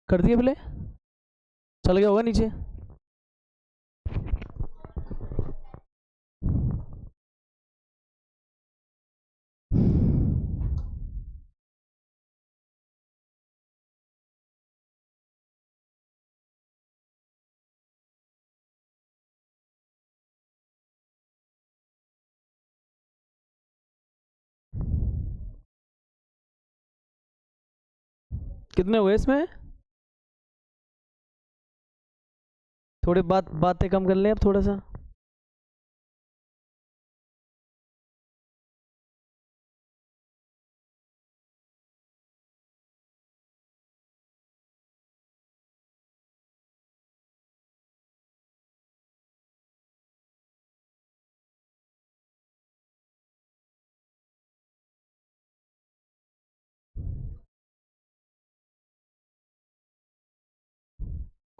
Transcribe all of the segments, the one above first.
कर दिए प्ले, चल गया होगा नीचे। कितने हुए इसमें? थोड़ी बातें कम कर लें अब थोड़ा सा।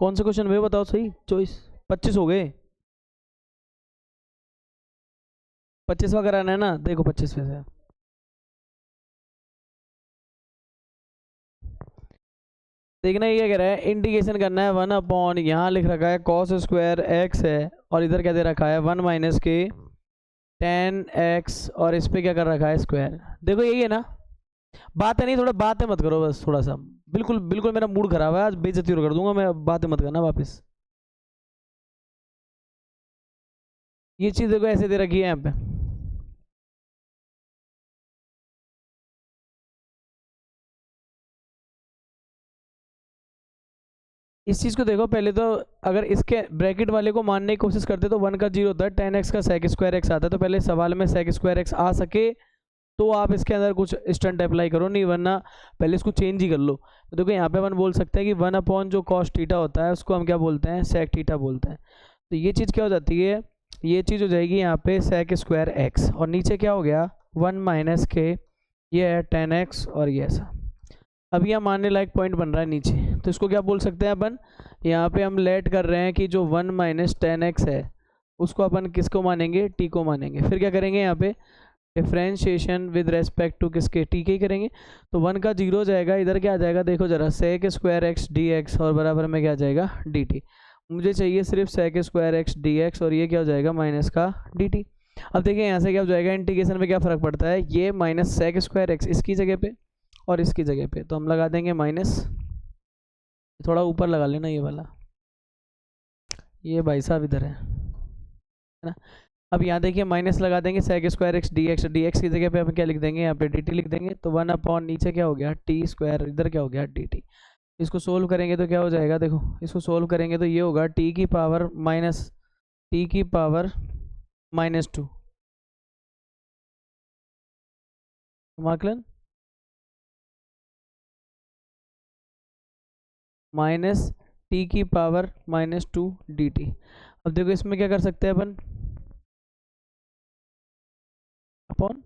कौन से क्वेश्चन हुए बताओ सही, 25 हो गए। 25वां कराना है ना, देखो 25वें से। देखना ये क्या कह रहा है, इंटीग्रेशन करना है 1 अपॉन, यहाँ लिख रखा है कॉस स्क्वायर एक्स है, और इधर क्या दे रखा है 1 माइनस के टेन एक्स, और इस पे क्या कर रखा है स्क्वायर। देखो यही है ना, बात है नहीं, थोड़ा बातें मत करो बस थोड़ा सा। बिल्कुल बिल्कुल मेरा मूड खराब है आज, बेइज्जती और कर दूंगा मैं, बातें मत करना वापस। ये चीज़ देखो ऐसे दे रखी है यहाँ पे। इस चीज़ को देखो पहले तो, अगर इसके ब्रैकेट वाले को मानने की कोशिश करते तो 1 का 0 होता है, 10x का सेक स्क्वायर एक्स आता है, तो पहले सवाल में सेक स्क्वायर एक्स आ सके तो आप इसके अंदर कुछ स्टंट अप्लाई करो, नहीं वरना पहले इसको चेंज ही कर लो। तो देखो यहाँ पे अपन बोल सकते हैं कि 1 अपॉन जो कॉस थीटा होता है उसको हम क्या बोलते हैं, सेक थीटा बोलते हैं। तो ये चीज़ क्या हो जाती है, ये चीज़ हो जाएगी यहाँ पे सेक स्क्वायर एक्स, और नीचे क्या हो गया 1 माइनस के, ये है 10x, और ये ऐसा। अब यहाँ मानने लायक पॉइंट बन रहा है नीचे, तो इसको क्या बोल सकते हैं अपन, यहाँ पे हम लेट कर रहे हैं कि जो 1 माइनस 10x है उसको अपन किसको मानेंगे, t को मानेंगे। फिर क्या करेंगे यहाँ पे डिफ्रेंशिएशन विद रेस्पेक्ट टू किसके, t के ही करेंगे। तो 1 का 0 जाएगा, इधर क्या आ जाएगा देखो जरा, sec square x d x, और बराबर में क्या आ जाएगा dt। मुझे चाहिए सिर्फ sec square x d x, और ये क्या हो जाएगा माइनस का dt। अब देखिए यहाँ से क्या हो जाएगा, इंटीग्रेशन में क्या फ़र्क पड़ता है, ये माइनस सेक स्क्वायर एक्स इसकी जगह पे और इसकी जगह पे, तो हम लगा देंगे माइनस, थोड़ा ऊपर लगा लेना ये वाला, ये भाई साहब इधर है ना। अब यहाँ देखिए माइनस लगा देंगे, sec square x d x की जगह पे हम क्या लिख देंगे, यहाँ पे डी टी लिख देंगे। तो 1 अपॉन नीचे क्या हो गया टी स्क्वायर, इधर क्या हो गया डी टी। इसको सोल्व करेंगे तो क्या हो जाएगा, देखो इसको सोल्व करेंगे तो ये होगा टी की पावर माइनस, टी की पावर -2 मार्कलन, माइनस टी की पावर -2 डी टी। अब देखो इसमें क्या कर सकते हैं अपन, अपॉन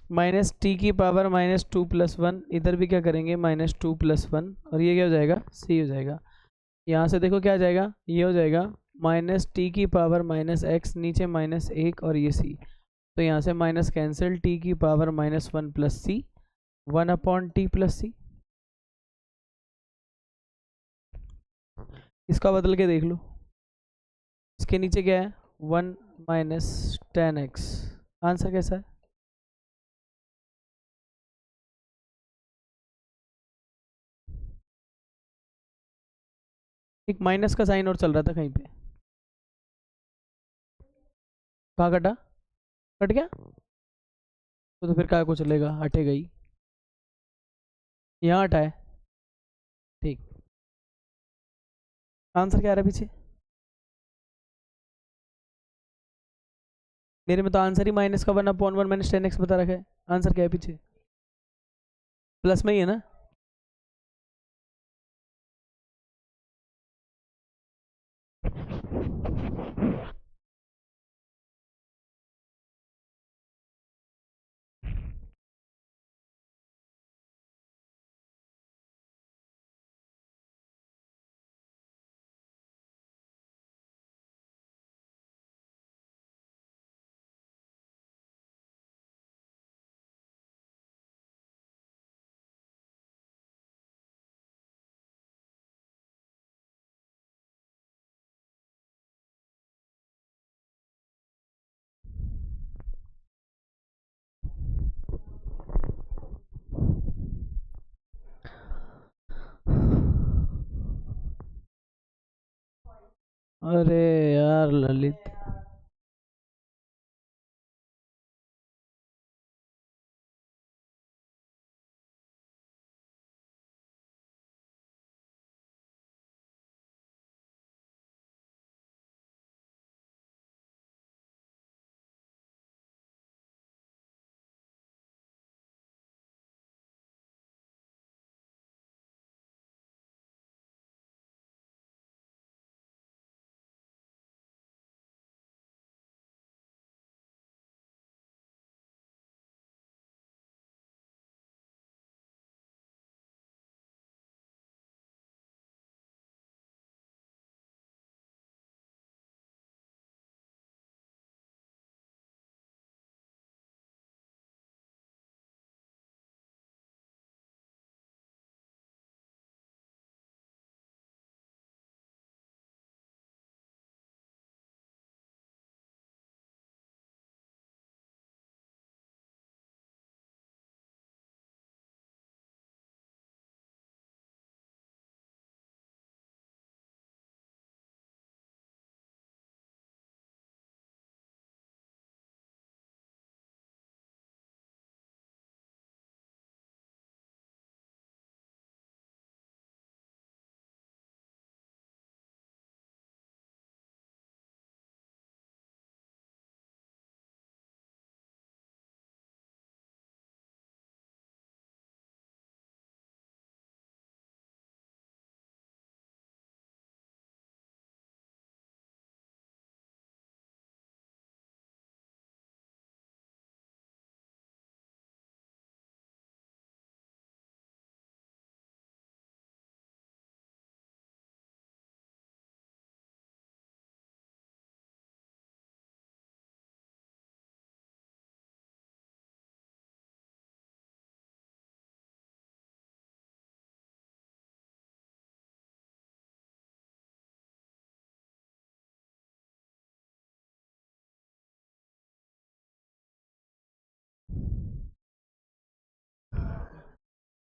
माइनस टी की पावर -2 + 1, इधर भी क्या करेंगे -2 + 1, और ये क्या हो जाएगा सी हो जाएगा। यहाँ से देखो क्या आ जाएगा, ये हो जाएगा माइनस टी की पावर -x, नीचे -1, और ये सी। तो यहाँ से माइनस कैंसिल, टी की पावर -1 + सी, 1 अपॉन टी प्लस सी। इसका बदल के देख लो, इसके नीचे क्या है 1 माइनस 10x। आंसर कैसा है, एक माइनस का साइन और चल रहा था कहीं पे, कहाँ कटा, कट गया, तो फिर क्या को चलेगा, हटेगा ही, यहाँ हटा है। ठीक, आंसर क्या आ रहा है पीछे, मेरे में तो आंसर ही माइनस का 1/1 माइनस 10x बता रखा है। आंसर क्या है पीछे, प्लस में ही है ना। अरे यार ललित,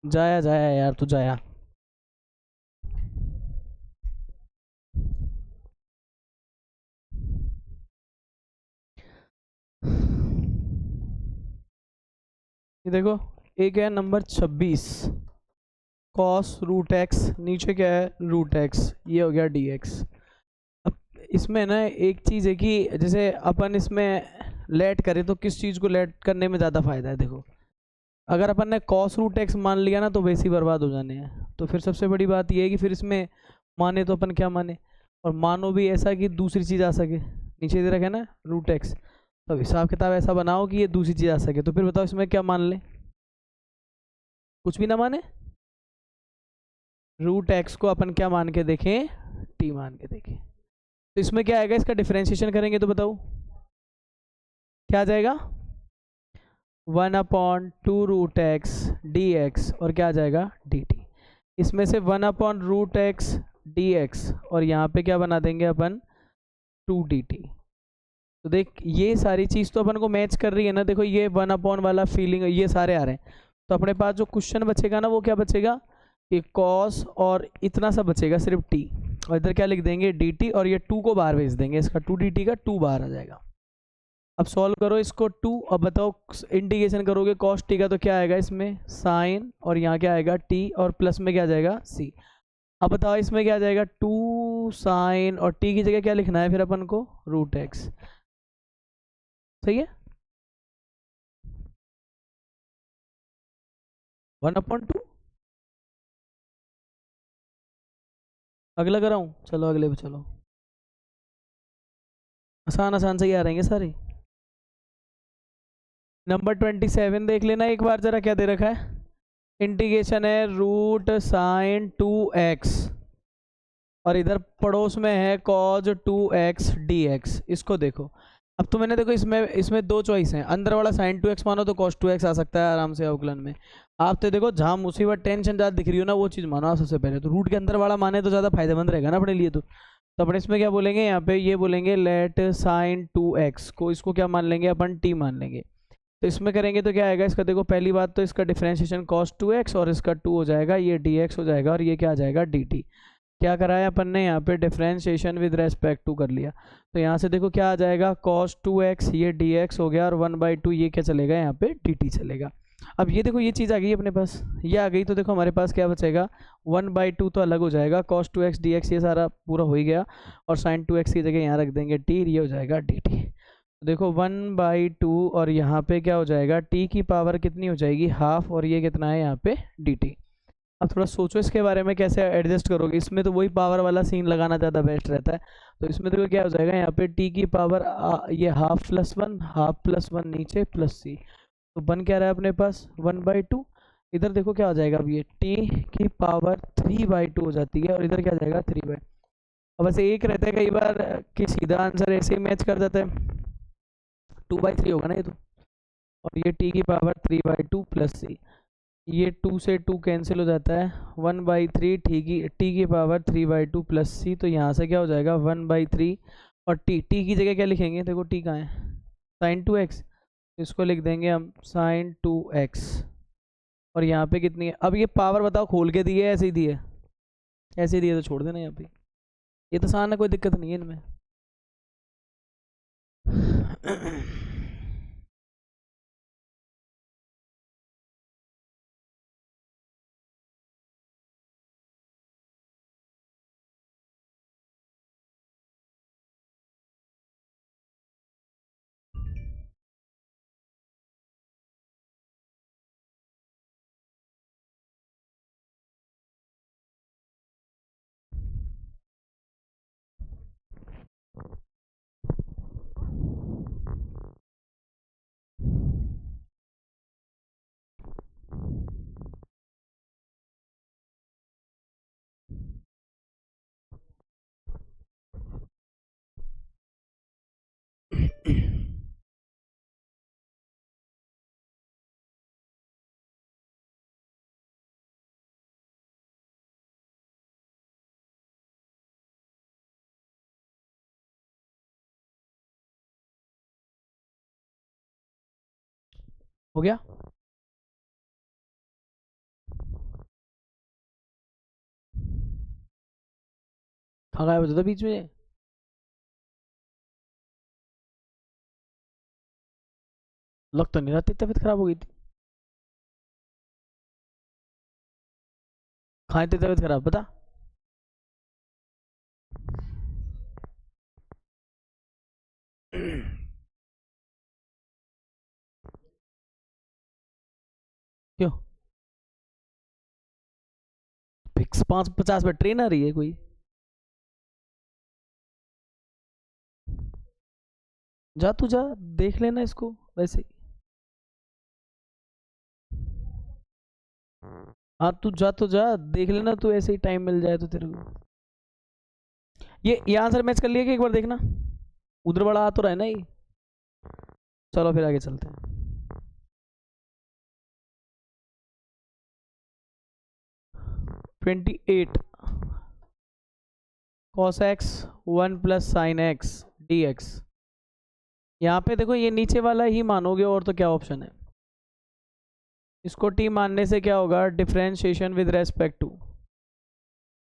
जाया जाया यार तू जाया। ये देखो, एक है नंबर 26, कॉस रूट एक्स, नीचे क्या है रूट एक्स, ये हो गया डी एक्स। अब इसमें ना एक चीज़ है कि जैसे अपन इसमें लेट करें तो किस चीज़ को लेट करने में ज़्यादा फायदा है। देखो, अगर अपन ने कॉस रूट एक्स मान लिया ना तो वैसे ही बर्बाद हो जाने हैं। तो फिर सबसे बड़ी बात ये है कि फिर इसमें माने तो अपन क्या माने, और मानो भी ऐसा कि दूसरी चीज़ आ सके। नीचे दे रखा है ना रूट एक्स, तो अब हिसाब किताब ऐसा बनाओ कि ये दूसरी चीज़ आ सके। तो फिर बताओ इसमें क्या मान लें, कुछ भी ना माने। रूट एक्स को अपन क्या मान के देखें, टी मान के देखें। तो इसमें क्या आएगा, इसका डिफरेंशिएशन करेंगे तो बताओ क्या आ जाएगा, 1/2 रूट एक्स डी एक्स, और क्या आ जाएगा डी टी। इसमें से 1/√x डी एक्स, और यहाँ पे क्या बना देंगे अपन 2 dt। तो देख ये सारी चीज़ तो अपन को मैच कर रही है ना। देखो ये 1/ वाला फीलिंग ये सारे आ रहे हैं। तो अपने पास जो क्वेश्चन बचेगा ना वो क्या बचेगा, कि कॉस और इतना सा बचेगा सिर्फ t, और इधर क्या लिख देंगे dt, और ये 2 को बाहर भेज देंगे, इसका 2 dt का 2 बाहर आ जाएगा। अब सॉल्व करो इसको 2, अब बताओ इंटीग्रेशन करोगे कॉस टी का तो क्या आएगा इसमें साइन, और यहाँ क्या आएगा t, और प्लस में क्या आ जाएगा c। अब बताओ इसमें क्या आ जाएगा 2 साइन, और t की जगह क्या लिखना है फिर अपन को रूट एक्स। सही है, 1/2। अगला कराऊं, चलो अगले पे चलो। आसान आसान से ही आ रहेंगे सारे। नंबर 27 देख लेना एक बार जरा, क्या दे रखा है, इंटीग्रेशन है रूट साइन 2x, और इधर पड़ोस में है कॉज 2x dx। इसको देखो, अब तो मैंने देखो इसमें इसमें दो चॉइस हैं, अंदर वाला साइन 2x मानो तो cos 2x आ सकता है आराम से अवकलन में। आप तो देखो जहाँ मुसीबत टेंशन ज़्यादा दिख रही हो ना वो चीज़ मानो आप सबसे पहले, तो रूट के अंदर वाला माने तो ज़्यादा फायदेमंद रहेगा ना अपने लिए। तो अपन इसमें क्या बोलेंगे, यहाँ पे ये बोलेंगे लेट साइन 2x को, इसको क्या मान लेंगे अपन t मान लेंगे। तो इसमें करेंगे तो क्या आएगा, इसका देखो पहली बात तो इसका डिफरेंशिएशन cos 2x, और इसका 2 हो जाएगा, ये dx हो जाएगा, और ये क्या आ जाएगा dt। क्या करा है अपन ने यहाँ पे डिफरेंशिएशन विद रेस्पेक्ट टू कर लिया। तो यहाँ से देखो क्या आ जाएगा, cos 2x ये dx हो गया और 1/2 ये क्या चलेगा यहाँ पे dt चलेगा। अब ये देखो ये चीज़ आ गई अपने पास, ये आ गई तो देखो हमारे पास क्या बचेगा, 1/2 तो अलग हो जाएगा, cos 2x dx ये सारा पूरा हो ही गया और sin 2x की जगह यहाँ रख देंगे t, ये हो जाएगा dt। देखो 1/2 और यहाँ पे क्या हो जाएगा, t की पावर कितनी हो जाएगी, हाफ, और ये कितना है यहाँ पे dt। अब थोड़ा सोचो इसके बारे में कैसे एडजस्ट करोगे, इसमें तो वही पावर वाला सीन लगाना ज़्यादा बेस्ट रहता है। तो इसमें देखो क्या हो जाएगा, यहाँ पे t की पावर ये half plus one, half plus one नीचे प्लस c, तो बन क्या रहा है अपने पास 1/2। इधर देखो क्या हो जाएगा, अब ये t की पावर 3/2 हो जाती है और इधर क्या हो जाएगा 3/2। अब ऐसे एक रहता है कई बार कि सीधा आंसर ऐसे ही मैच कर जाता है, 2/3 होगा ना ये तो, और ये t की पावर 3/2 प्लस c, ये 2 से 2 कैंसिल हो जाता है, 1/3 टी की पावर 3/2 प्लस सी, तो यहाँ से क्या हो जाएगा 1/3 और टी की जगह क्या लिखेंगे, देखो टी कहाँ है, sin 2x, इसको लिख देंगे हम sin 2x, और यहाँ पे कितनी है, अब ये पावर बताओ खोल के दी है ऐसे ही दी है, ऐसे ही दी है तो छोड़ देना यहाँ पे, ये तो आसान है, कोई दिक्कत नहीं है इनमें। हो गया, कहाँ गायब हो जाता बीच में, लग तो नहीं रहा तेरी तबीयत खराब हो गई थी, कहाँ तेरी तबीयत खराब बता। क्यों, फिक्स 550 पे ट्रेन आ रही है कोई, जा तू जा, देख लेना इसको वैसे ही। हाँ तू जा तो जा, देख लेना तू, ऐसे ही टाइम मिल जाए तो तेरे को। ये आंसर मैच कर लिया कि एक बार देखना, उधर बड़ा आ तो रहा है ना ये। चलो फिर आगे चलते हैं। 28 cos x 1 plus sine x d x, यहाँ पे देखो ये नीचे वाला ही मानोगे और तो क्या ऑप्शन है, इसको t मानने से क्या होगा, differentiation with respect to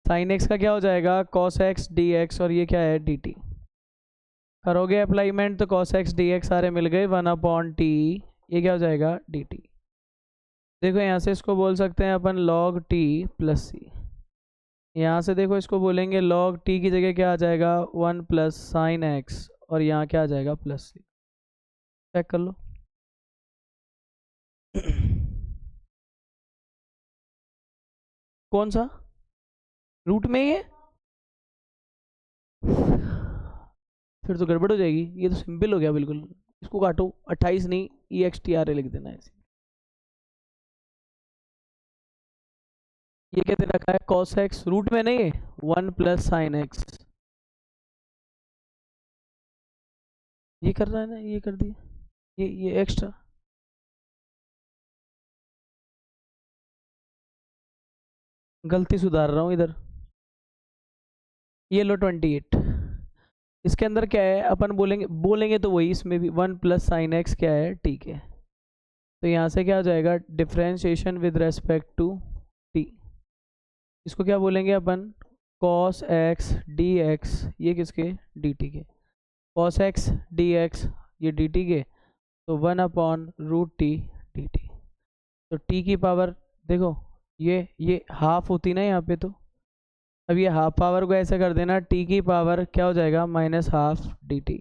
sine x का क्या हो जाएगा cos x dx, और ये क्या है dt, करोगे अप्लाईमेंट तो cos x dx सारे मिल गए 1/t, ये क्या हो जाएगा dt। देखो यहाँ से इसको बोल सकते हैं अपन log t प्लस सी, यहाँ से देखो इसको बोलेंगे log t की जगह क्या आ जाएगा 1 प्लस साइन एक्स, और यहाँ क्या आ जाएगा प्लस सी, चेक कर लो। कौन सा रूट में ही है, फिर तो गड़बड़ हो जाएगी, ये तो सिंपल हो गया बिल्कुल, इसको काटो 28 नहीं EXTRA लिख देना है, ये क्या दे रखा है cos x, रूट में नहीं है 1 प्लस साइन एक्स, ये कर रहा है ना, ये कर दिया, ये एक्स्ट्रा, गलती सुधार रहा हूँ इधर, ये लो 28, इसके अंदर क्या है अपन बोलेंगे तो वही, इसमें भी 1 प्लस साइन एक्स क्या है ठीक है, तो यहाँ से क्या हो जाएगा differentiation with respect to t, इसको क्या बोलेंगे अपन कॉस एक्स डी एक्स, ये किसके, डी टी के, कॉस एक्स डी एक्स ये डी टी के, तो 1/√t डी टी। तो t की पावर देखो ये हाफ होती ना यहाँ पे, तो अब ये हाफ पावर को ऐसे कर देना, t की पावर क्या हो जाएगा -12 dt।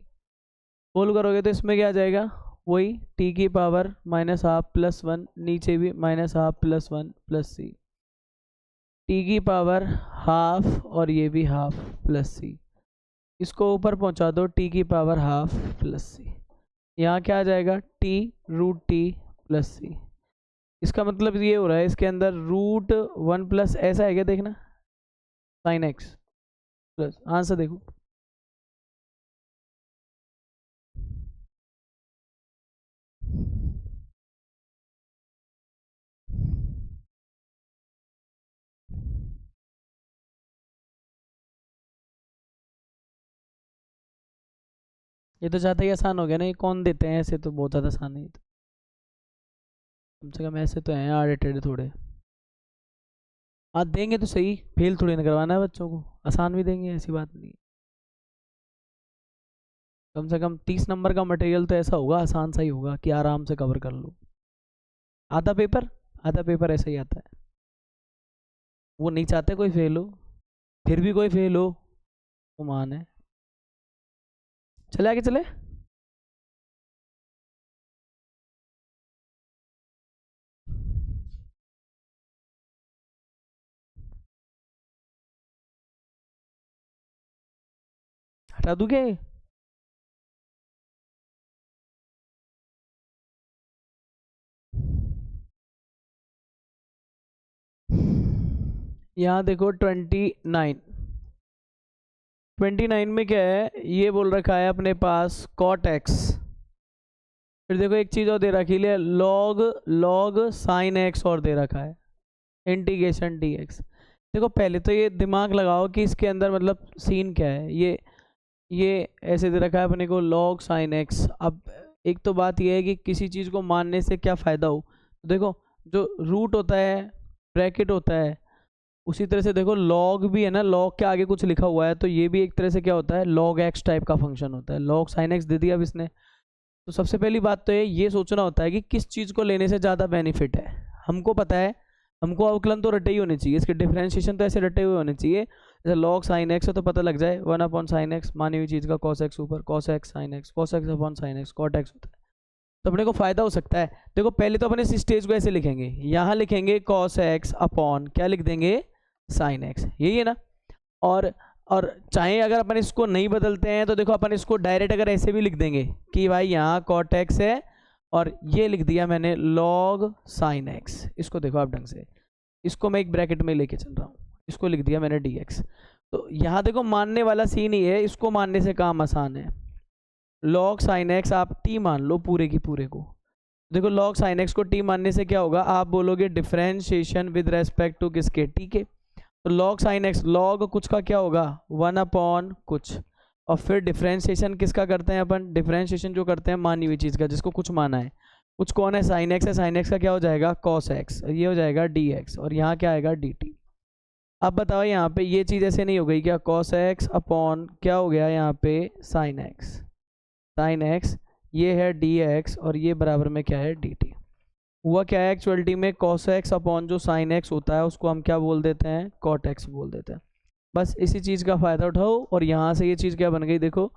सोल्व करोगे तो इसमें क्या आ जाएगा, वही t की पावर -12 + 1, नीचे भी -12 + 1 + c, t की पावर हाफ और ये भी हाफ + c, इसको ऊपर पहुंचा दो t की पावर हाफ + c, यहाँ क्या आ जाएगा t√t + c। इसका मतलब ये हो रहा है इसके अंदर √1 + ऐसा है क्या, देखना sin x प्लस, आंसर देखो ये तो ज़्यादा ही आसान हो गया ना, ये कौन देते हैं ऐसे, तो बहुत ज़्यादा आसान नहीं था, कम से कम ऐसे तो हैं आड़े टेढ़े थोड़े, आज देंगे तो सही, फेल थोड़ी ना करवाना है बच्चों को, आसान भी देंगे ऐसी बात नहीं, कम से कम 30 नंबर का मटेरियल तो ऐसा होगा आसान सा ही होगा कि आराम से कवर कर लो। आधा पेपर, आधा पेपर ऐसा ही आता है, वो नहीं चाहते कोई फेल हो, फिर भी कोई फेल हो वो मान है। चले आगे चले, हटा दूँ क्या ये? यहाँ देखो 29 में क्या है, ये बोल रखा है अपने पास cot x, फिर देखो एक चीज़ और दे रखी है log sin x और दे रखा है इंटीग्रेशन dx। देखो पहले तो ये दिमाग लगाओ कि इसके अंदर मतलब सीन क्या है, ये ऐसे दे रखा है अपने को log sin x। अब एक तो बात ये है कि किसी चीज़ को मानने से क्या फ़ायदा हो, देखो जो रूट होता है ब्रैकेट होता है, उसी तरह से देखो log भी है ना, log के आगे कुछ लिखा हुआ है तो ये भी एक तरह से क्या होता है log x टाइप का फंक्शन होता है, log sin x दे दिया अब इसने। तो सबसे पहली बात तो ये सोचना होता है कि किस चीज़ को लेने से ज़्यादा बेनिफिट है। हमको पता है, हमको अवकलन तो रटे ही होने चाहिए, इसके डिफरेंशिएशन तो ऐसे रटे हुए होने चाहिए, जैसे log sin x है तो पता लग जाए 1/sin x, मानी हुई चीज़ का cos x ऊपर cos x sin x, cos x upon sin x cot x होता है, तो अपने को फ़ायदा हो सकता है। देखो पहले तो अपने इस स्टेज को ऐसे लिखेंगे, यहाँ लिखेंगे cos x अपॉन क्या लिख देंगे sin x, यही है ना। और चाहे अगर अपन इसको नहीं बदलते हैं तो देखो अपन इसको डायरेक्ट अगर ऐसे भी लिख देंगे कि भाई यहाँ cot x है और ये लिख दिया मैंने log sin x, इसको देखो आप ढंग से, इसको मैं एक ब्रैकेट में लेके चल रहा हूँ, इसको लिख दिया मैंने dx। तो यहाँ देखो मानने वाला सीन ही है, इसको मानने से काम आसान है, log sin x आप t मान लो पूरे की पूरे को। देखो log sin x को t मानने से क्या होगा, आप बोलोगे डिफरेंशिएशन विद रेस्पेक्ट टू किसके, t के, तो log sin x log कुछ का क्या होगा 1/ कुछ, और फिर डिफरेंशिएशन किसका करते हैं अपन, डिफरेंशिएशन जो करते हैं मानी हुई चीज़ का, जिसको कुछ माना है, कुछ कौन है sin x है, sin x का क्या हो जाएगा cos x, ये हो जाएगा dx, और यहाँ क्या आएगा dt। अब बताओ यहाँ पे ये चीज़ ऐसे नहीं हो गई क्या, cos x अपॉन क्या हो गया यहाँ पे sin x ये है dx और ये बराबर में क्या है dt। हुआ क्या है एक्चुअलिटी में, cos x अपॉन जो sin x होता है उसको हम क्या बोल देते हैं cot x बोल देते हैं। बस इसी चीज़ का फ़ायदा उठाओ और यहाँ से ये चीज़ क्या बन गई, देखो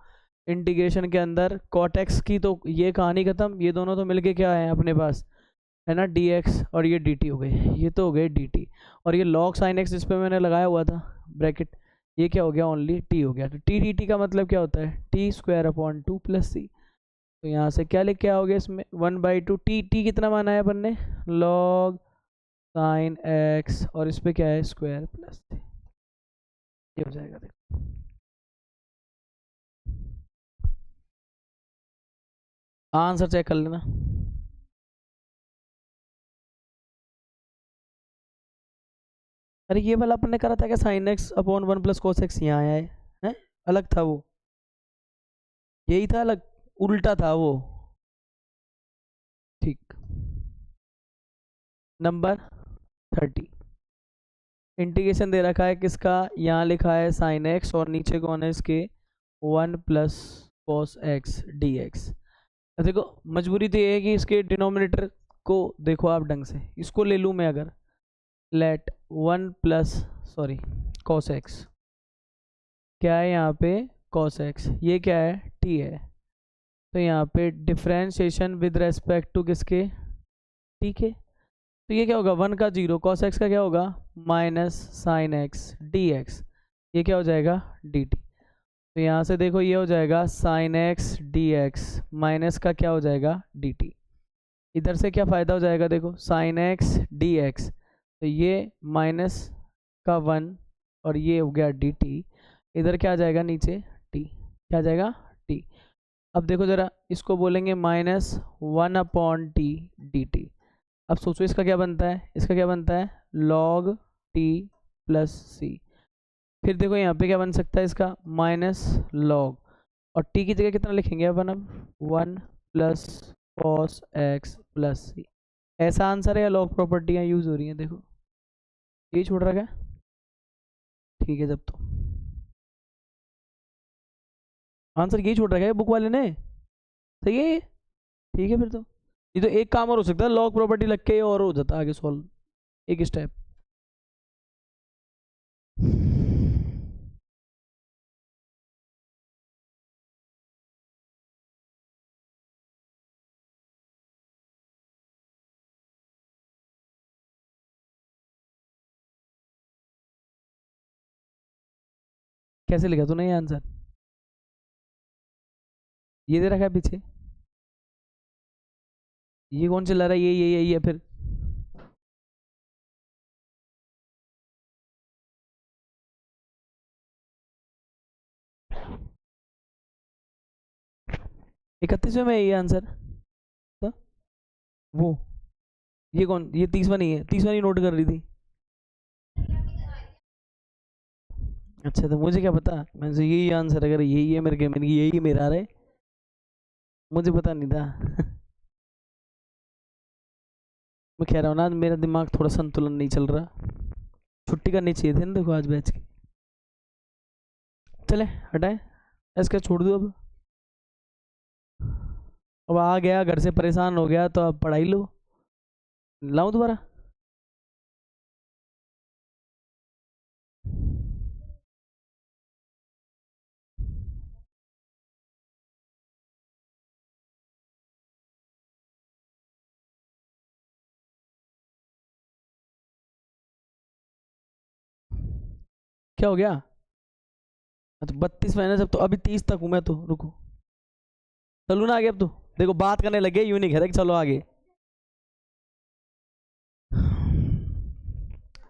इंटीग्रेशन के अंदर cot x की तो ये कहानी ख़त्म, ये दोनों तो मिलके क्या है अपने पास है ना dx, और ये dt हो गए, ये तो हो गए dt, और ये log sin x जिस पे मैंने लगाया हुआ था ब्रैकेट, ये क्या हो गया ओनली t हो गया। तो t dt का मतलब क्या होता है t²/2 + c, तो यहाँ से क्या लिख के आओगे इसमें 1/2 t कितना माना है अपन ने log sin x, और इस पे क्या है स्क्वायर प्लस, ये हो जाएगा। देखो आंसर चेक कर लेना, अरे ये वाला अपन ने करा था क्या sin x upon 1 + cos x, यहाँ आया है अलग था वो, यही था अलग, उल्टा था वो, ठीक। नंबर 30 इंटीग्रेशन दे रखा है किसका, यहाँ लिखा है साइन एक्स और नीचे कौन है इसके 1 plus cos x d x. देखो मजबूरी तो ये है कि इसके डिनोमिनेटर को देखो आप ढंग से, इसको ले लूँ मैं अगर, let 1 plus sorry cos x, क्या है यहाँ पे कॉस एक्स, ये क्या है टी है, तो यहाँ पे डिफ्रेंशिएशन विद रेस्पेक्ट टू किसके, ठीक है, तो ये क्या होगा 1 का 0, कॉस एक्स का क्या होगा minus sine x d x, ये क्या हो जाएगा डी टी। तो यहाँ से देखो ये हो जाएगा sine x d x minus का क्या हो जाएगा डी टी। इधर से क्या फ़ायदा हो जाएगा, देखो साइन एक्स डी एक्स, तो ये माइनस का 1 और ये हो गया डी टी, इधर क्या आ जाएगा नीचे टी, क्या आ जाएगा टी। अब देखो ज़रा इसको बोलेंगे -1/t dt। अब सोचो इसका क्या बनता है, इसका क्या बनता है log t प्लस सी। फिर देखो यहाँ पे क्या बन सकता है इसका माइनस log, और t की जगह कितना लिखेंगे अपन अब 1 प्लस कॉस एक्स प्लस सी। ऐसा आंसर है या लॉग प्रॉपर्टियाँ यूज़ हो रही हैं, देखो ये छोड़ रखा है, ठीक है जब तो आंसर यही छोड़ रखा है बुक वाले ने, सही है ये, ठीक है फिर तो ये तो एक काम और हो सकता है, लॉग प्रॉपर्टी लग के और हो जाता आगे सॉल्व एक स्टेप। कैसे लिखा तूने ये आंसर, ये दे रखा है पीछे, ये कौन चिल्ला रहा है, ये यही है फिर, इकतीसवें में है ये आंसर, तो वो ये कौन, ये 30वां नहीं है, 30वां नहीं नोट कर रही थी, अच्छा तो मुझे क्या पता, मैं तो यही आंसर अगर यही है मेरे, मैंने यही मेरा रहा है, मुझे पता नहीं था। मैं कह रहा हूँ ना मेरा दिमाग थोड़ा संतुलन नहीं चल रहा, छुट्टी करनी चाहिए थी ना देखो आज बैच की। चले हटाए, इसका छोड़ दो अब आ गया घर से परेशान हो गया तो अब पढ़ाई लो, लाऊं दोबारा, क्या हो गया, तो 32 महीने जब, तो अभी 30 तक हूँ मैं, तो रुको चलू ना आगे, अब तो देखो बात करने लगे, यूं नहीं कह रहे कि चलो आगे।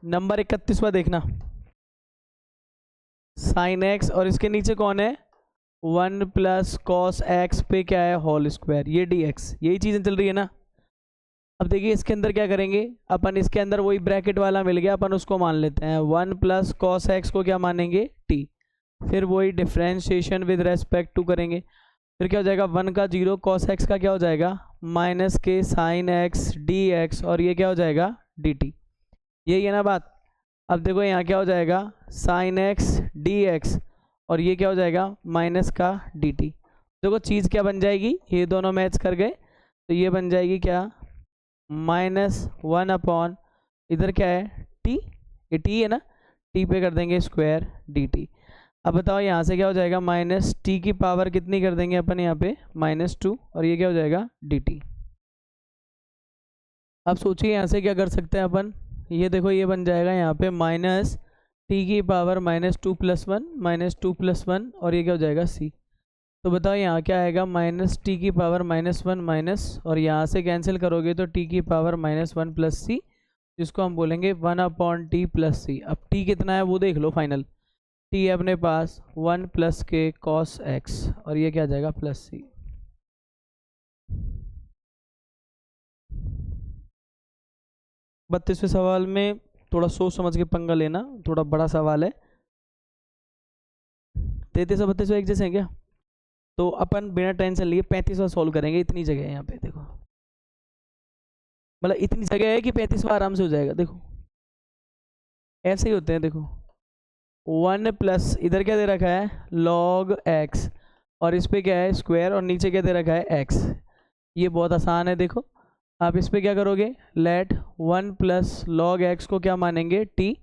नंबर 31वां देखना, साइन एक्स और इसके नीचे कौन है 1 प्लस कॉस एक्स पे क्या है होल स्क्वायर, ये डी एक्स, यही चीज़ें चल रही है ना। अब देखिए इसके अंदर क्या करेंगे अपन, इसके अंदर वही ब्रैकेट वाला मिल गया, अपन उसको मान लेते हैं 1 प्लस कॉस एक्स को क्या मानेंगे टी, फिर वही डिफ्रेंशिएशन विद रेस्पेक्ट टू करेंगे, फिर क्या हो जाएगा 1 का 0, कॉस एक्स का क्या हो जाएगा माइनस के साइन एक्स डी एक्स, और ये क्या हो जाएगा डी टी, यही है ना बात। अब देखो यहाँ क्या हो जाएगा साइन एक्स डी एक्स, और ये क्या हो जाएगा माइनस का डी टी। देखो चीज़ क्या बन जाएगी, ये दोनों मैच कर गए, तो ये बन जाएगी क्या -1/, इधर क्या है टी, ये टी है ना, टी पे कर देंगे स्क्वायर डी टी। अब बताओ यहाँ से क्या हो जाएगा माइनस टी की पावर कितनी कर देंगे अपन यहाँ पे -2, और ये क्या हो जाएगा डी टी। अब सोचिए यहाँ से क्या कर सकते हैं अपन, ये देखो ये बन जाएगा यहाँ पे माइनस टी की पावर -2 + 1 और ये क्या हो जाएगा सी। तो बताओ यहाँ क्या आएगा माइनस टी की पावर -1 माइनस, और यहाँ से कैंसिल करोगे तो टी की पावर -1 + सी, जिसको हम बोलेंगे 1/t + सी। अब टी कितना है वो देख लो फाइनल, टी है अपने पास 1 प्लस के कॉस एक्स, और ये क्या आ जाएगा प्लस सी। बत्तीसवें सवाल में थोड़ा सोच समझ के पंगा लेना, थोड़ा बड़ा सवाल है। 33 और 32 एक जैसे हैं क्या, तो अपन बिना टेंशन लिए 35वां सॉल्व करेंगे, इतनी जगह है यहाँ पे देखो, मतलब इतनी जगह है कि 35वां आराम से हो जाएगा देखो। ऐसे ही होते हैं देखो, 1 प्लस इधर क्या दे रखा है log x, और इस पे क्या है स्क्वायर, और नीचे क्या दे रखा है x। ये बहुत आसान है, देखो आप इस पे क्या करोगे, लेट 1 प्लस लॉग एक्स को क्या मानेंगे t,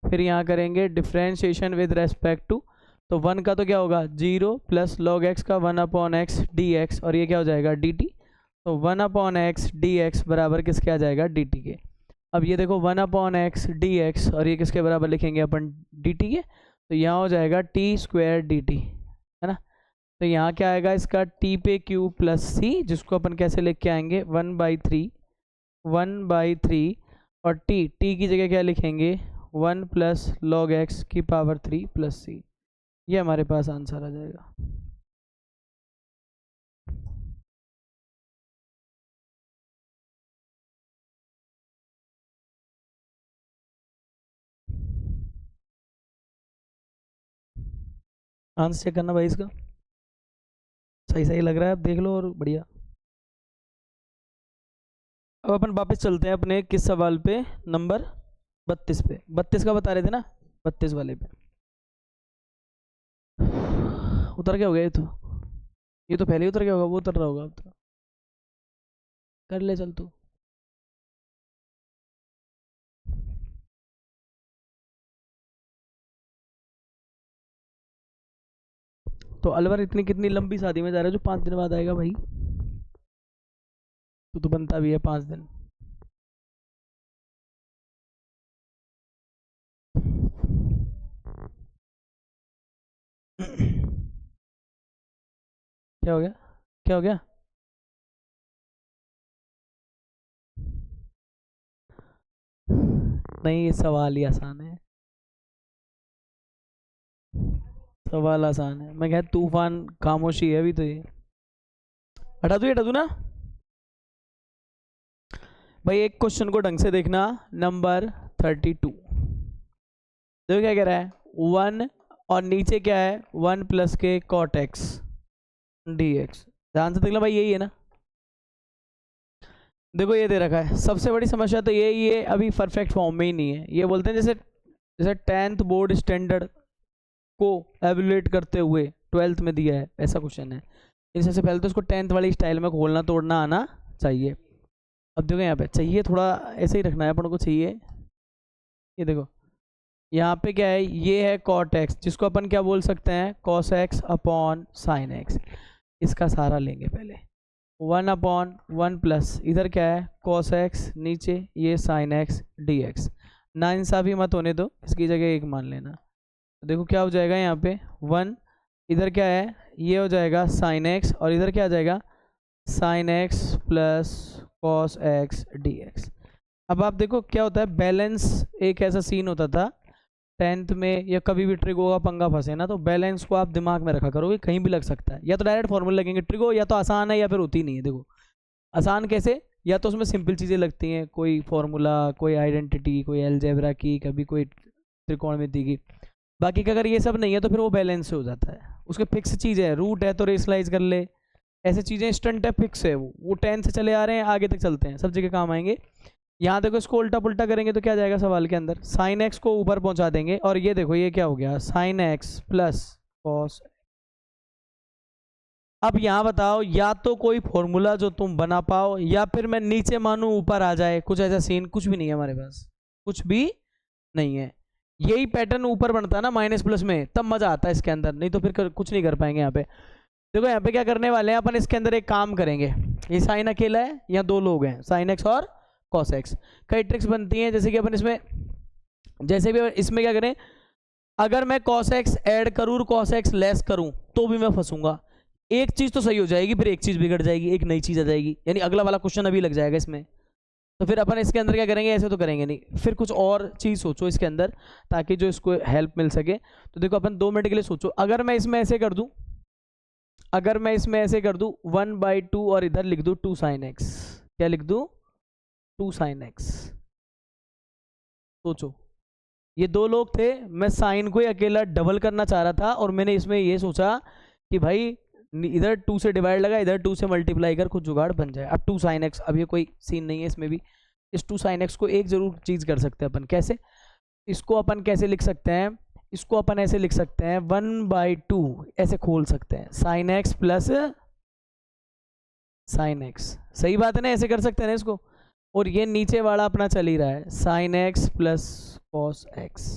फिर यहाँ करेंगे डिफ्रेंशिएशन विद रेस्पेक्ट टू, तो 1 का तो क्या होगा 0 प्लस लॉग एक्स का 1/x dx, और ये क्या हो जाएगा dt। तो 1/x dx बराबर किसके आ जाएगा dt के। अब ये देखो 1/x dx, और ये किसके बराबर लिखेंगे अपन dt के, तो यहाँ हो जाएगा t² dt, है ना। तो यहाँ क्या आएगा इसका t पे q प्लस c, जिसको अपन कैसे लिख के आएंगे 1/3 और t की जगह क्या लिखेंगे 1 प्लस लॉग एक्स की पावर 3 प्लस c। ये हमारे पास आंसर आ जाएगा। आंसर चेक करना भाई इसका, सही सही लग रहा है, आप देख लो और बढ़िया। अब अपन वापस चलते हैं अपने किस सवाल पे, नंबर 32 पे। 32 का बता रहे थे ना, 32 वाले पे उतर क्या हो गया, ये तो पहले ही उतर गया होगा, वो उतर रहा होगा अब तो। कर ले चल तू। तो अलवर इतनी कितनी लंबी शादी में जा रहा है जो 5 दिन बाद आएगा भाई, तू तो बनता भी है 5 दिन। क्या हो गया, क्या हो गया? नहीं, ये सवाल ही आसान है, सवाल आसान है। मैं कह तूफान खामोशी है अभी तो, ये हटा दूँ ना भाई। एक क्वेश्चन को ढंग से देखना, नंबर 32 देखो क्या कह रहा है 1, और नीचे क्या है 1 प्लस के कॉट एक्स डी एक्स। ध्यान से देखना भाई, यही है ना। देखो ये दे रखा है, सबसे बड़ी समस्या तो ये अभी परफेक्ट फॉर्म में ही नहीं है। ये बोलते हैं जैसे जैसे 10th बोर्ड स्टैंडर्ड को एवेल्युएट करते हुए 12th में दिया है, ऐसा क्वेश्चन है। इससे पहले तो इसको 10th वाली स्टाइल में खोलना तोड़ना आना चाहिए। अब देखो यहाँ पे चाहिए थोड़ा ऐसे ही रखना है अपन को, चाहिए ये देखो यहाँ पे क्या है, ये है कॉट एक्स, जिसको अपन क्या बोल सकते हैं cos x upon sine x. इसका सहारा लेंगे पहले, 1/1 प्लस इधर क्या है कॉस एक्स, नीचे ये साइन एक्स डी एक्स। ना इंसाफी मत होने दो, इसकी जगह 1 मान लेना। तो देखो क्या हो जाएगा यहाँ पे 1, इधर क्या है ये हो जाएगा साइन एक्स, और इधर क्या आ जाएगा sign x plus cos x d x. अब आप देखो क्या होता है, बैलेंस एक ऐसा सीन होता था 10th में, या कभी भी ट्रिगो का पंगा फंसे ना, तो बैलेंस को आप दिमाग में रखा करोगे, कहीं भी लग सकता है। या तो डायरेक्ट फॉर्मूला लगेंगे, ट्रिगो या तो आसान है या फिर होती नहीं है। देखो आसान कैसे, या तो उसमें सिंपल चीज़ें लगती हैं, कोई फॉर्मूला, कोई आइडेंटिटी, कोई अलजेब्रा की, कभी कोई त्रिकोणमिति की। बाकी का अगर ये सब नहीं है तो फिर वो बैलेंस से हो जाता है, उसके फिक्स चीज़ है। रूट है तो रेशलाइज कर ले, ऐसे चीज़ें स्टंट है, फिक्स है वो 10 से चले आ रहे हैं, आगे तक चलते हैं, सब जगह काम आएंगे। यहाँ देखो इसको उल्टा पुल्टा करेंगे तो क्या जाएगा सवाल के अंदर, साइन एक्स को ऊपर पहुंचा देंगे, और ये देखो ये क्या हो गया साइन एक्स प्लस कॉस। अब यहाँ बताओ, या तो कोई फॉर्मूला जो तुम बना पाओ, या फिर मैं नीचे मानू ऊपर आ जाए, कुछ ऐसा सीन कुछ भी नहीं है हमारे पास, कुछ भी नहीं है। यही पैटर्न ऊपर बनता है ना माइनस प्लस में, तब मजा आता है इसके अंदर, नहीं तो फिर कुछ नहीं कर पाएंगे यहाँ पे। देखो यहाँ पे क्या करने वाले हैं अपन, इसके अंदर एक काम करेंगे। ये साइन अकेला है, यहाँ 2 लोग हैं साइन एक्स और कॉस एक्स। कई ट्रिक्स बनती हैं, जैसे कि अपन इसमें जैसे भी इसमें क्या करें, अगर मैं कॉस एक्स ऐड करूँ और कॉस एक्स लेस करूँ तो भी मैं फंसूंगा। एक चीज़ तो सही हो जाएगी, फिर एक चीज़ बिगड़ जाएगी, एक नई चीज़ आ जाएगी, यानी अगला वाला क्वेश्चन अभी लग जाएगा इसमें। तो फिर अपन इसके अंदर क्या करेंगे, ऐसे तो करेंगे नहीं, फिर कुछ और चीज़ सोचो इसके अंदर ताकि जो इसको हेल्प मिल सके। तो देखो अपन 2 मिनट के लिए सोचो, अगर मैं इसमें ऐसे कर दूँ, अगर मैं इसमें ऐसे कर दूँ 1/2 और इधर लिख दूँ 2 साइन एक्स, क्या लिख दूँ 2 साइन एक्स। सोचो ये 2 लोग थे, मैं साइन को ही अकेला डबल करना चाह रहा था, और मैंने इसमें ये सोचा कि भाई इधर 2 से डिवाइड लगा, इधर 2 से मल्टीप्लाई कर, कुछ जुगाड़ बन जाए। अब 2 साइन एक्स, अब ये कोई सीन नहीं है इसमें भी, इस 2 साइन एक्स को एक जरूर चीज़ कर सकते हैं अपन, कैसे इसको अपन कैसे लिख सकते हैं, इसको अपन ऐसे लिख सकते हैं 1/2 ऐसे खोल सकते हैं, sign x plus sine x. सही बात है ना, ऐसे कर सकते हैं ना इसको। और ये नीचे वाला अपना चल ही रहा है, sine x plus cos x.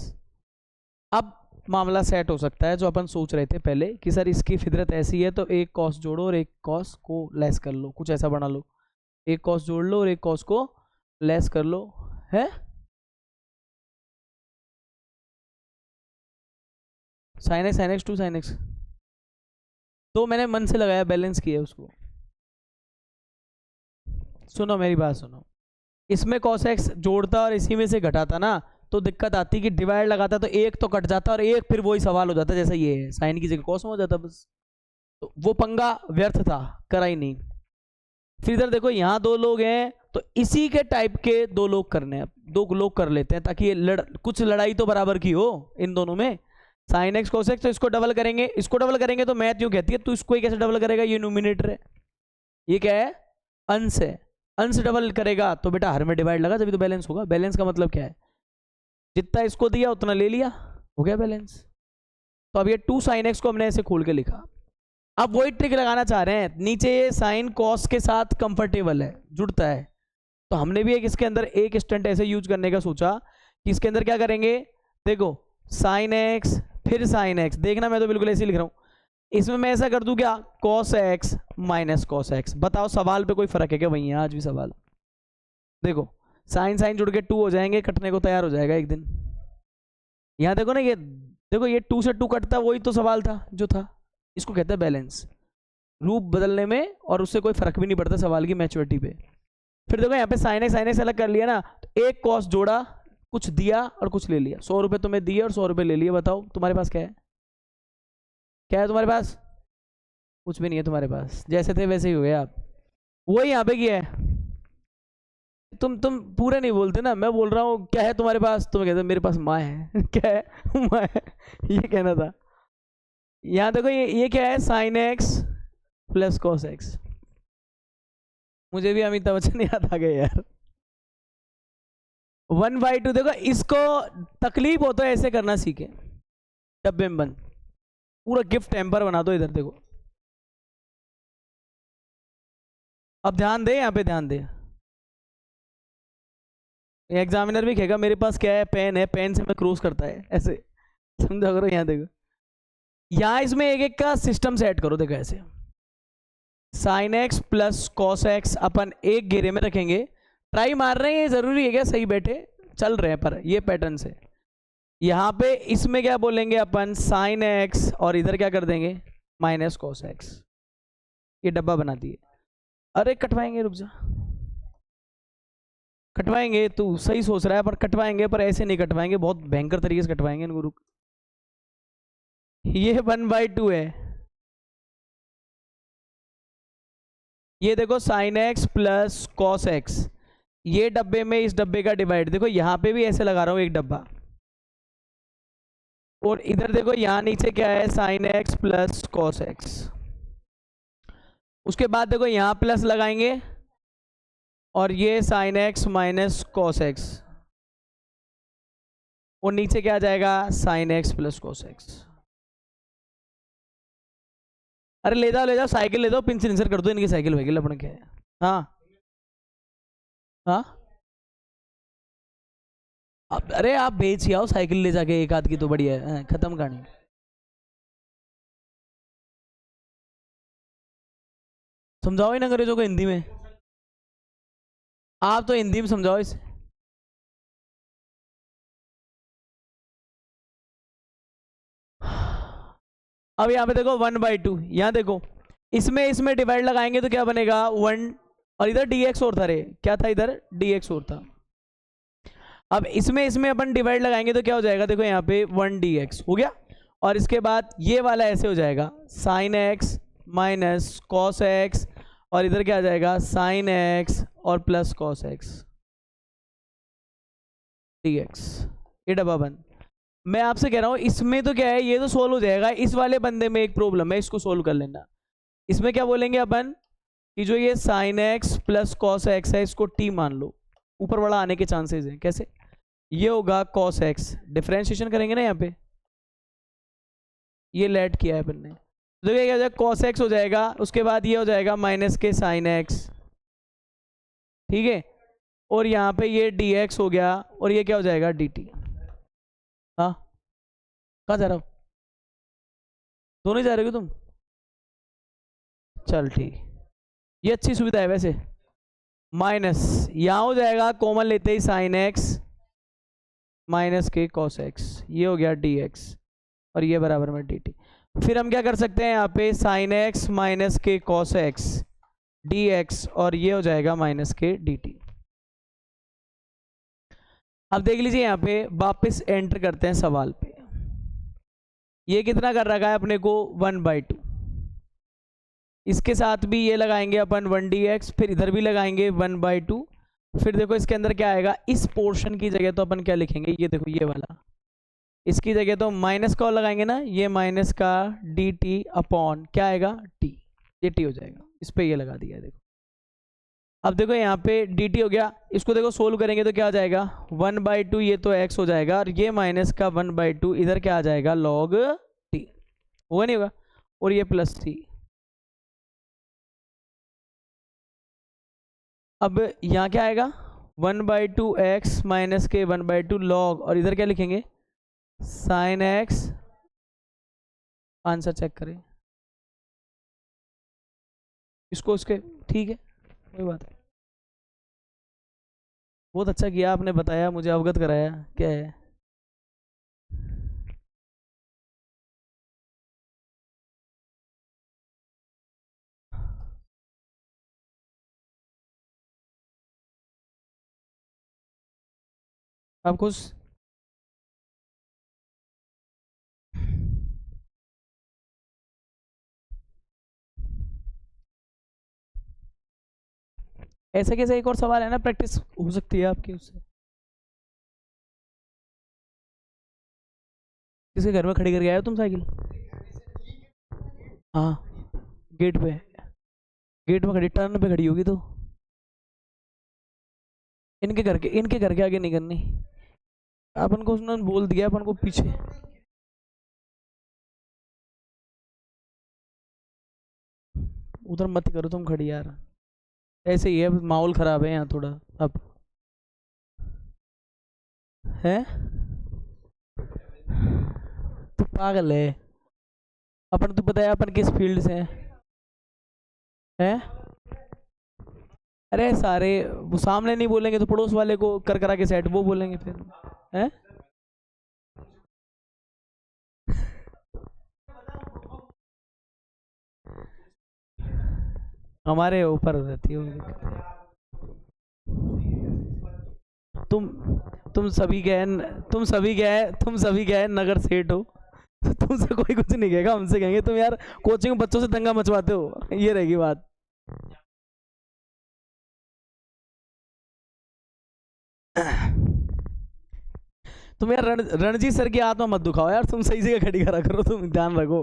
अब मामला सेट हो सकता है जो अपन सोच रहे थे पहले कि सर इसकी फितरत ऐसी है तो एक कॉस जोड़ो और एक कॉस को लेस कर लो, कुछ ऐसा बना लो, एक कॉस जोड़ लो और एक कॉस को लेस कर लो, है sine x to sine x. तो मैंने मन से लगाया, बैलेंस किया उसको। सुनो मेरी बात सुनो, इसमें cos x जोड़ता और इसी में से घटाता ना तो दिक्कत आती कि डिवाइड लगाता तो एक तो कट जाता और एक फिर वही सवाल हो जाता जैसा ये है, साइन की जगह कॉस हो जाता बस। तो वो पंगा व्यर्थ था, करा ही नहीं। फिर इधर देखो यहाँ दो लोग हैं तो इसी के टाइप के दो लोग करने हैं, दो लोग कर लेते हैं ताकि ये कुछ लड़ाई तो बराबर की हो इन दोनों में। साइन एक्स cos x, तो इसको डबल करेंगे, इसको डबल करेंगे तो मैथ यूं कहती है तू इसको ही कैसे डबल करेगा, ये न्यूमिनेटर है, ये क्या है अंश है, अंश डबल करेगा तो बेटा हर में डिवाइड लगा तभी तो बैलेंस होगा। बैलेंस का मतलब क्या है, जितना इसको दिया उतना ले लिया, हो गया बैलेंस। तो अब ये 2 sin x को हमने ऐसे खोल के लिखा। अब वही ट्रिक लगाना चाह रहे हैं, नीचे ये साइन कॉस के साथ कंफर्टेबल है, जुड़ता है, तो हमने भी एक इसके अंदर एक स्टंट ऐसे यूज करने का सोचा कि इसके अंदर क्या करेंगे, देखो साइन एक्स फिर साइन एक्स, देखना मैं तो बिल्कुल ऐसे लिख रहा हूँ, इसमें मैं ऐसा कर दूं क्या cos x minus cos x। बताओ सवाल पे कोई फर्क है क्या, वही है आज भी सवाल। देखो साइन साइन जुड़ के 2 हो जाएंगे, कटने को तैयार हो जाएगा एक दिन। यहाँ देखो ना, ये देखो ये 2 से 2 कटता, वही तो सवाल था जो था। इसको कहते हैं बैलेंस, रूप बदलने में, और उससे कोई फर्क भी नहीं पड़ता सवाल की मैच्योरिटी पे। फिर देखो यहाँ पे साइन एक्स अलग कर लिया ना, तो एक कॉस जोड़ा, कुछ दिया और कुछ ले लिया, 100 रुपये तुम्हें दिए और 100 रुपये ले लिए। बताओ तुम्हारे पास क्या है, क्या है तुम्हारे पास, कुछ भी नहीं है तुम्हारे पास, जैसे थे वैसे ही हो गए आप। वही यहाँ पे किया है, तुम पूरे नहीं बोलते ना, मैं बोल रहा हूँ क्या है तुम्हारे पास, तुम कहते मेरे पास माँ है क्या है माँ है, ये कहना था। यहाँ देखो ये क्या है, sine x plus cos x. मुझे भी अमिताभ बच्चन याद आ गए यार। 1/2 देखो, इसको तकलीफ हो तो ऐसे करना सीखे, डब्बे में बंद, पूरा गिफ्ट टेम्पर बना दो इधर। देखो अब ध्यान दे, यहाँ पे ध्यान दे, एग्जामिनर भी कहेगा मेरे पास क्या है, पेन है, पेन से मैं क्रॉस करता है ऐसे, समझा करो। यहाँ देखो, यहाँ इसमें एक एक का सिस्टम सेट करो। देखो ऐसे sine x plus cos x अपन एक घेरे में रखेंगे, ट्राई मार रहे हैं, ये जरूरी है क्या, सही बैठे चल रहे हैं पर ये पैटर्न से। यहाँ पे इसमें क्या बोलेंगे अपन, साइन एक्स, और इधर क्या कर देंगे माइनस कॉस एक्स, ये डब्बा बना दिए। अरे कटवाएंगे, रुक जा, कटवाएंगे, तू सही सोच रहा है पर कटवाएंगे, पर ऐसे नहीं कटवाएंगे, बहुत भयंकर तरीके से कटवाएंगे इनको। रुक, ये 1/2 है, ये देखो sign x plus cos x, ये डब्बे में इस डब्बे का डिवाइड, देखो यहाँ पे भी ऐसे लगा रहा हूँ एक डब्बा, और इधर देखो यहाँ नीचे क्या है, sine x plus cos x. उसके बाद देखो यहाँ प्लस लगाएंगे और ये sine x minus cos x, और नीचे क्या आ जाएगा, sign x plus cos x. अरे ले जाओ साइकिल ले जाओ, पिंचर इंसर कर दो इनकी साइकिल वाइकिल, अपने क्या है। हाँ हाँ, अरे आप बेच ही आओ साइकिल ले जाके एक आध की, तो बढ़िया है, खत्म कहानी। समझाओ इन अंग्रेजों को हिंदी में, आप तो हिंदी में समझाओ इसे। अब यहाँ पे देखो 1/2, यहाँ देखो इसमें डिवाइड लगाएंगे तो क्या बनेगा 1, और इधर dx और था, रे क्या था इधर, dx और था। अब इसमें अपन डिवाइड लगाएंगे तो क्या हो जाएगा, देखो यहाँ पे 1 dx हो गया, और इसके बाद ये वाला ऐसे हो जाएगा, sine x minus cos x, और इधर क्या आ जाएगा, साइन एक्स और प्लस कॉस एक्स dx, ये डब्बा बंद। मैं आपसे कह रहा हूँ इसमें तो क्या है, ये तो सोल्व हो जाएगा, इस वाले बंदे में एक प्रॉब्लम है, इसको सोल्व कर लेना। इसमें क्या बोलेंगे अपन कि जो ये sign x plus cos x है, इसको t मान लो, ऊपर वाला आने के चांसेस हैं। कैसे, ये होगा cos x, डिफरेंशिएशन करेंगे ना यहाँ पे, ये लेट किया है अपन ने, तो देखिए क्या हो जाएगा, cos x हो जाएगा, उसके बाद ये हो जाएगा माइनस के sin x, ठीक है, और यहाँ पे ये dx हो गया, और ये क्या हो जाएगा dt। हाँ, कहाँ जा रहा हो, दोनों ही जा रहे हो तुम, चल ठीक, ये अच्छी सुविधा है वैसे। माइनस यहाँ हो जाएगा, कॉमन लेते ही साइन एक्स माइनस के कॉस एक्स, ये हो गया डी एक्स, और ये बराबर में डी टी। फिर हम क्या कर सकते हैं यहाँ पे, साइन एक्स माइनस के कॉस एक्स डी एक्स, और ये हो जाएगा माइनस के डी टी। अब देख लीजिए यहाँ पे वापस एंटर करते हैं सवाल पे, ये कितना कर रखा है अपने को 1/2, इसके साथ भी ये लगाएंगे अपन 1dx, फिर इधर भी लगाएंगे 1/2, फिर देखो इसके अंदर क्या आएगा, इस पोर्शन की जगह तो अपन क्या लिखेंगे, ये देखो ये वाला, इसकी जगह तो माइनस का लगाएंगे ना, ये माइनस का dt अपॉन क्या आएगा t, ये t हो जाएगा, इस पे ये लगा दिया है देखो। अब देखो यहाँ पे dt हो गया, इसको देखो सोल्व करेंगे तो क्या आ जाएगा 1/2, ये तो x हो जाएगा, और ये माइनस का 1/2 इधर क्या आ जाएगा log t, होगा नहीं होगा, और ये प्लस t। अब यहाँ क्या आएगा 1/2 x माइनस के 1/2 log, और इधर क्या लिखेंगे साइन x, आंसर चेक करें इसको उसके, ठीक है कोई बात नहीं, बहुत अच्छा किया आपने, बताया मुझे, अवगत कराया क्या है। आप खुश, ऐसा कैसे, एक और सवाल है ना, प्रैक्टिस हो सकती है आपकी उससे, किसके घर में खड़ी करके आए हो तुम साइकिल, हाँ गेट पे, गेट में खड़ी, टर्न पे खड़ी होगी तो, इनके घर के आगे नहीं करनी, अपन को उन्होंने बोल दिया, अपन को पीछे, उधर मत करो तुम खड़ी यार, ऐसे ही है, माहौल खराब है यहाँ थोड़ा अब, है तू पागल है, अपन तो बताया अपन किस फील्ड से हैं, अरे सारे वो सामने नहीं बोलेंगे तो पड़ोस वाले को कर करा के सेट वो बोलेंगे फिर, हैं हमारे ऊपर रहती है, तुम तुम सभी गए, तुम सभी गए नगर सेठ हो, तो तुमसे कोई कुछ नहीं कहेगा, हमसे कहेंगे तुम यार कोचिंग में बच्चों से दंगा मचवाते हो, ये रहेगी बात। तुम यार रणजीत सर की आत्मा मत दुखाओ यार, तुम सही जगह खड़ी करा करो, तुम ध्यान रखो,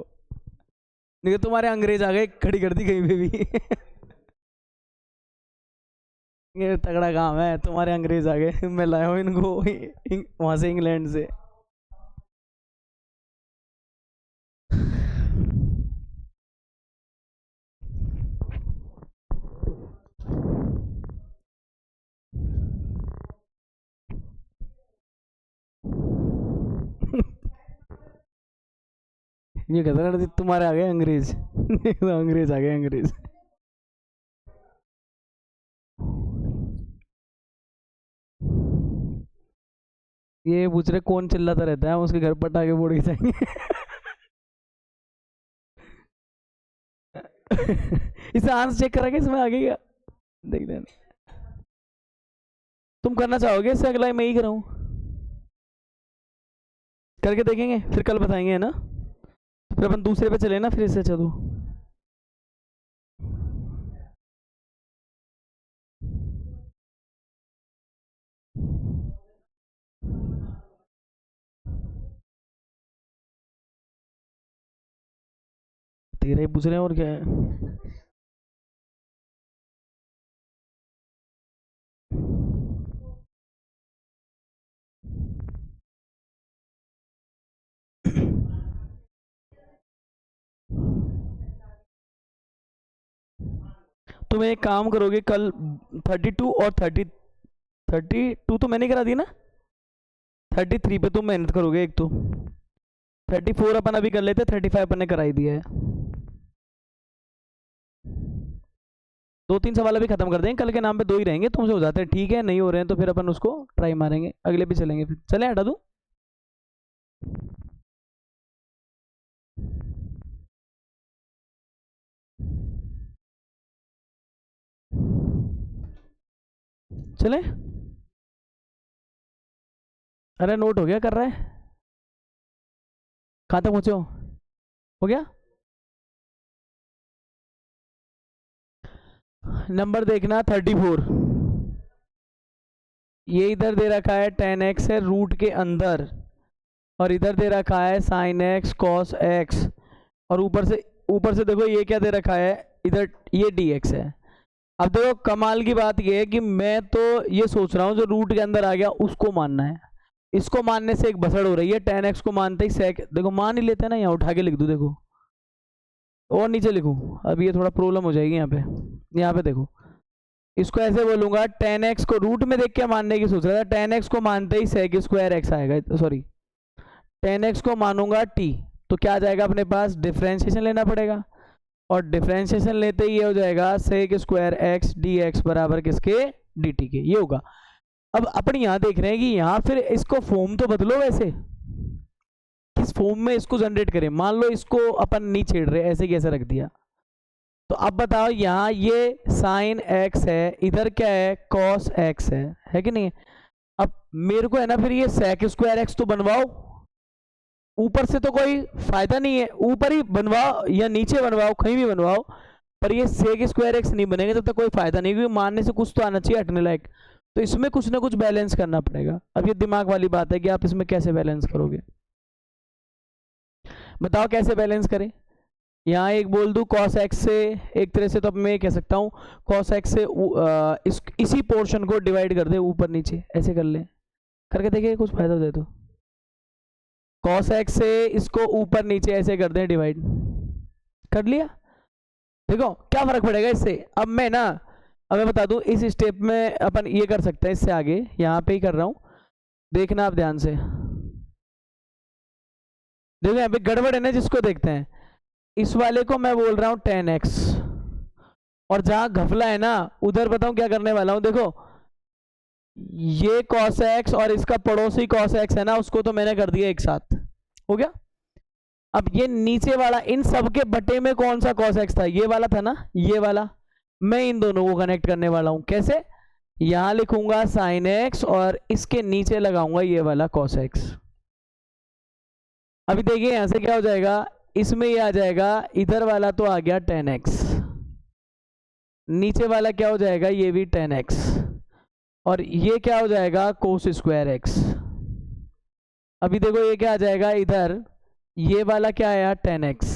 नहीं तो तुम्हारे अंग्रेज आ गए, खड़ी कर दी कहीं पे भी ये तगड़ा काम है, तुम्हारे अंग्रेज आ गए, मैं लाया हूँ इनको वहां से इंग्लैंड से ये कहता है तुम्हारे आ गए अंग्रेज अंग्रेज आ गए अंग्रेज। ये पूछ रहे कौन चिल्लाता रहता है, हम उसके घर पटाखे फोड़ के जाएंगे इसे आंसर चेक करा के इसमें आ गया, देख लेना, तुम करना चाहोगे इससे अगला मैं ही कराऊं, करके देखेंगे फिर कल बताएंगे, है ना, फिर अपन दूसरे पे चले ना, फिर इससे चलो तेरा ही पूछ रहे हैं और क्या है। तुम एक काम करोगे कल 32 और 32 तो मैंने करा दी ना, 33 पे तुम मेहनत करोगे एक तो, 34 अपन अभी कर लेते, 35 अपन ने कराई दिया है। 2-3 सवाल अभी खत्म कर देंगे, कल के नाम पे 2 ही रहेंगे, तुमसे हो जाते हैं ठीक है, नहीं हो रहे हैं तो फिर अपन उसको ट्राई मारेंगे, अगले भी चलेंगे फिर। चले हटा दूं। चले, अरे नोट हो गया, कर रहा है, कहाँ तक पहुंचे हो गया। नंबर देखना 34, ये इधर दे रखा है tan x है रूट के अंदर, और इधर दे रखा है sin x cos x, और ऊपर से देखो ये क्या दे रखा है इधर, ये dx है। अब देखो कमाल की बात ये है कि मैं तो ये सोच रहा हूँ जो रूट के अंदर आ गया उसको मानना है, इसको मानने से एक बसड़ हो रही है, tan x को मानते ही sec, देखो मान ही लेते हैं ना, यहाँ उठा के लिख दूँ, देखो और नीचे लिखूँ, अब ये थोड़ा प्रॉब्लम हो जाएगी यहाँ पे देखो, इसको ऐसे बोलूंगा tan x को रूट में देख के मानने की सोच रहा था, tan x को मानते ही sec स्क्वायर x आएगा, सॉरी tan x को मानूंगा t, तो क्या आ जाएगा अपने पास, डिफरेंशिएशन लेना पड़ेगा, और डिफरेंशिएशन लेते ही ये हो जाएगा sec स्क्वायर x dx बराबर किसके, dt के, ये होगा। अब अपन यहाँ देख रहे हैं कि यहाँ फिर इसको फॉर्म तो बदलो, वैसे किस फॉर्म में इसको जनरेट करें, मान लो इसको अपन नहीं छेड़ रहे, ऐसे कैसे रख दिया, तो अब बताओ यहाँ ये sin x है, इधर क्या है cos x है कि नहीं। अब मेरे को है ना फिर ये sec स्क्वायर x तो बनवाओ, ऊपर से तो कोई फायदा नहीं है, ऊपर ही बनवाओ या नीचे बनवाओ, कहीं भी बनवाओ, पर ये sec स्क्वायर x नहीं बनेगा तब तक कोई फायदा नहीं, क्योंकि मानने से कुछ तो आना चाहिए हटने लायक, तो इसमें कुछ ना कुछ बैलेंस करना पड़ेगा। अब ये दिमाग वाली बात है कि आप इसमें कैसे बैलेंस करोगे, बताओ कैसे बैलेंस करें। यहाँ एक बोल दूँ cos x से, एक तरह से तो अब मैं कह सकता हूँ cos x से इसी पोर्शन को डिवाइड कर दे ऊपर नीचे, ऐसे कर ले, करके देखिए कुछ फायदा हो जाए तो, cos x से इसको ऊपर नीचे ऐसे कर दें डिवाइड, कर लिया, देखो क्या फर्क पड़ेगा इससे। अब मैं ना, अब मैं बता दूं इस स्टेप में अपन ये कर सकते हैं, इससे आगे यहाँ पे ही कर रहा हूँ, देखना आप ध्यान से, देखो यहाँ पे गड़बड़ है ना, जिसको देखते हैं, इस वाले को मैं बोल रहा हूँ tan x, और जहां घपला है ना उधर बताऊं क्या करने वाला हूं, देखो ये cos x और इसका पड़ोसी cos x है ना, उसको तो मैंने कर दिया एक साथ, हो गया। अब ये नीचे वाला, इन सब के बटे में कौन सा cos x था, ये वाला था ना, ये वाला, मैं इन दोनों को कनेक्ट करने वाला हूं, कैसे, यहां लिखूंगा sin x और इसके नीचे लगाऊंगा ये वाला cos x। अभी देखिए यहां से क्या हो जाएगा, इसमें ये आ जाएगा, इधर वाला तो आ गया tan x, नीचे वाला क्या हो जाएगा, ये भी tan x, और ये क्या हो जाएगा cos स्क्वायर x। अभी देखो ये क्या आ जाएगा इधर, ये वाला क्या आया tan x,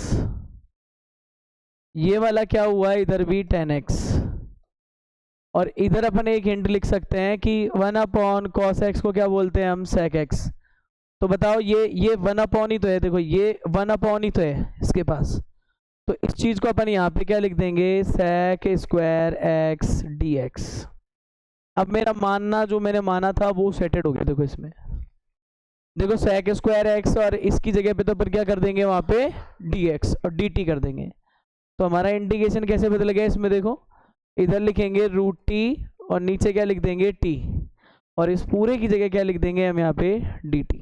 ये वाला क्या हुआ इधर भी tan x, और इधर अपन एक हिंट लिख सकते हैं कि 1/cos x को क्या बोलते हैं हम, sec x। तो बताओ ये 1/ही तो है, देखो ये 1/ ही तो है इसके पास, तो इस चीज को अपन यहाँ पे क्या लिख देंगे, sec स्क्वायर x dx। अब मेरा मानना जो मैंने माना था वो सेटेड हो गया, देखो इसमें, देखो sec स्क्वायर x और इसकी जगह पे तो अपन क्या कर देंगे वहां पे dx और dt कर देंगे, तो हमारा इंटीग्रेशन कैसे बदल गया इसमें, देखो इधर लिखेंगे √t और नीचे क्या लिख देंगे t, और इस पूरे की जगह क्या लिख देंगे हम यहाँ पे dt।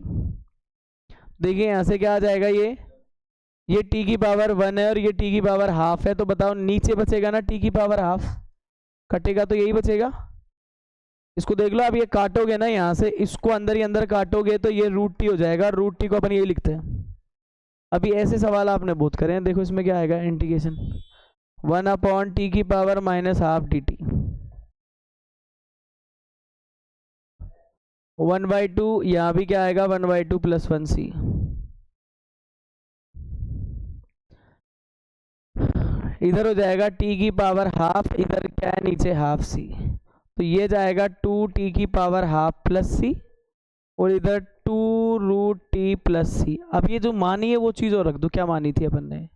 देखिए यहाँ से क्या आ जाएगा, ये t की पावर 1 है और ये t की पावर हाफ है, तो बताओ नीचे बचेगा ना t की पावर हाफ, कटेगा तो यही बचेगा, इसको देख लो। अब ये काटोगे ना यहाँ से, इसको अंदर ही अंदर काटोगे तो ये √t हो जाएगा, √t को अपन यही लिखते हैं। अभी ऐसे सवाल आपने बहुत करे हैं, देखो इसमें क्या आएगा इंटीग्रेशन, 1/t की पावर -हाफ dt, 1/2, यहाँ भी क्या आएगा 1/2 + 1c, इधर हो जाएगा t की पावर हाफ, इधर क्या है नीचे हाफ c, तो ये जाएगा 2t की पावर हाफ प्लस c, और इधर 2√t + c। अब ये जो मानी है वो चीज़ और रख दो, क्या मानी थी अपन ने,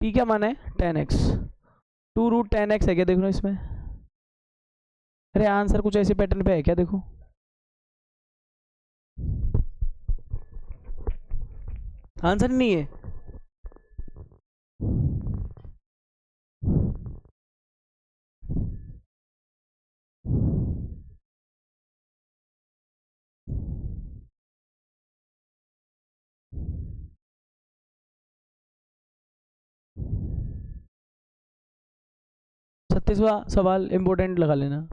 t क्या माना है tan x, 2√10x है क्या, देखो ना इसमें। अरे आंसर कुछ ऐसे पैटर्न पे है क्या, देखो। आंसर नहीं है। छत्तीसवां सवाल इम्पोर्टेंट लगा लेना।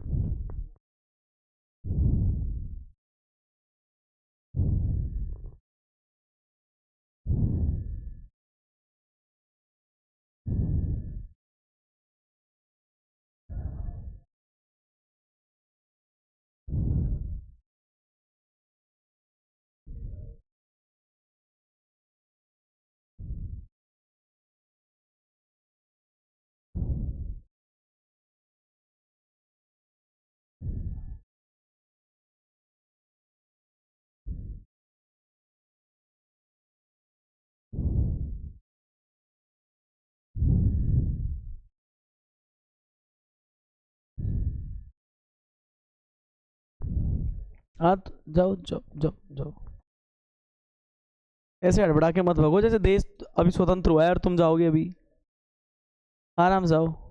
हाँ तो जाओ जाओ जाओ जाओ। ऐसे हड़बड़ा के मत भगो, जैसे देश अभी स्वतंत्र हुआ है और तुम जाओगे अभी। आराम से जाओ।